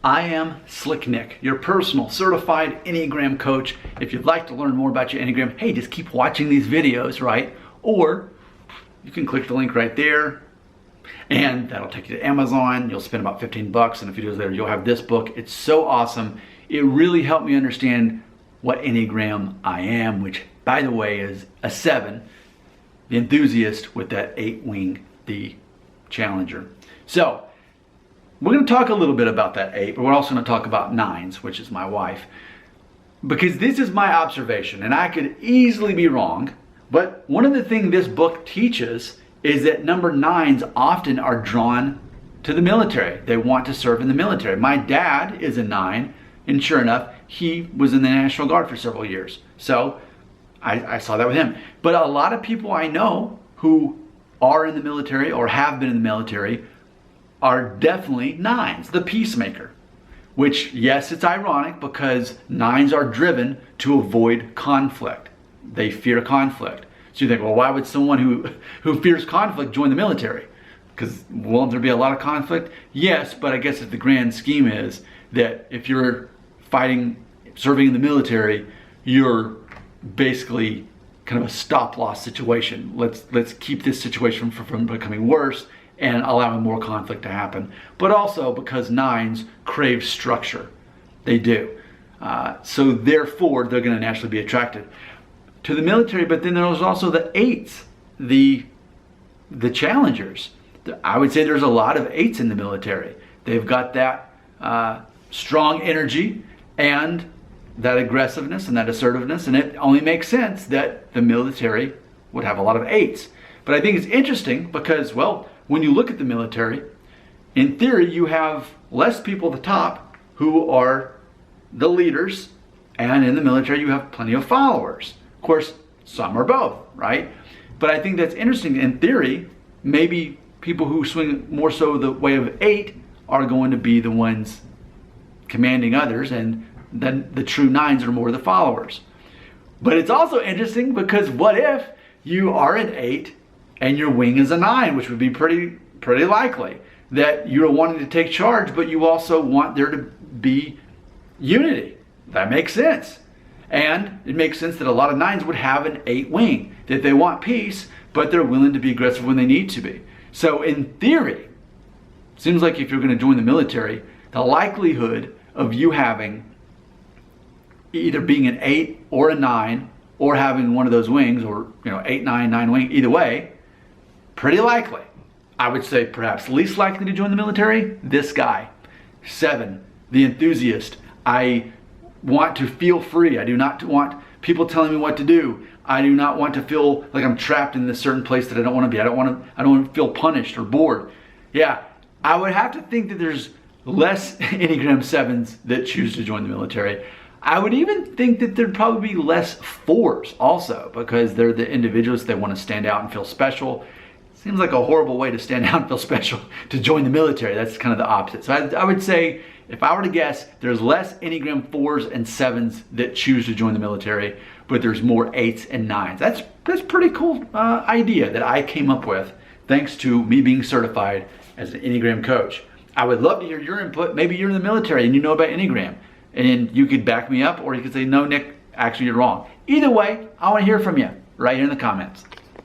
I am Slick Nick, your personal certified Enneagram coach. If you'd like to learn more about your Enneagram, hey, just keep watching these videos, right? Or you can click the link right there and that'll take you to Amazon. You'll spend about 15 bucks and a few days later you'll have this book. It's so awesome. It really helped me understand what Enneagram I am, which by the way is a 7, the enthusiast with that 8 wing, the challenger. So we're going to talk a little bit about that 8, but we're also going to talk about 9s, which is my wife. Because this is my observation, and I could easily be wrong, but one of the things this book teaches is that number 9s often are drawn to the military. They want to serve in the military. My dad is a 9, and sure enough, he was in the National Guard for several years. So I saw that with him. But a lot of people I know who are in the military or have been in the military are definitely 9s, the Peacemaker. Which, yes, it's ironic because 9s are driven to avoid conflict. They fear conflict. So you think, well, why would someone who fears conflict join the military? Because won't there be a lot of conflict? Yes, but I guess if the grand scheme is that if you're serving in the military, you're basically kind of a stop-loss situation. Let's keep this situation from becoming worse and allowing more conflict to happen. But also because 9s crave structure. They do. So therefore, they're going to naturally be attracted to the military. But then there's also the 8s, the challengers. I would say there's a lot of 8s in the military. They've got that strong energy and that aggressiveness and that assertiveness, and it only makes sense that the military would have a lot of 8s. But I think it's interesting because, well, when you look at the military, in theory, you have less people at the top who are the leaders, and in the military, you have plenty of followers. Of course, some are both, right? But I think that's interesting. In theory, maybe people who swing more so the way of 8 are going to be the ones commanding others, and then the true 9s are more the followers. But it's also interesting because what if you are an 8 and your wing is a 9, which would be pretty likely, that you're wanting to take charge, but you also want there to be unity. That makes sense. And it makes sense that a lot of 9s would have an 8 wing, that they want peace, but they're willing to be aggressive when they need to be. So in theory, it seems like if you're going to join the military, the likelihood of you having either being an 8 or a 9 or having one of those wings, or 8, 9, 9 wing, either way, pretty likely. I would say perhaps least likely to join the military, this guy. 7, the enthusiast. I want to feel free. I do not want people telling me what to do. I do not want to feel like I'm trapped in this certain place that I don't want to be. I don't want to feel punished or bored. Yeah, I would have to think that there's less Enneagram 7s that choose to join the military. I would even think that there'd probably be less 4s also, because they're the individuals that want to stand out and feel special. Seems like a horrible way to stand out and feel special to join the military. That's kind of the opposite. So I would say, if I were to guess, there's less Enneagram 4s and 7s that choose to join the military, but there's more 8s and 9s. That's pretty cool idea that I came up with thanks to me being certified as an Enneagram coach. I would love to hear your input. Maybe you're in the military and you know about Enneagram, and you could back me up, or you could say, no, Nick, actually you're wrong. Either way, I want to hear from you right here in the comments.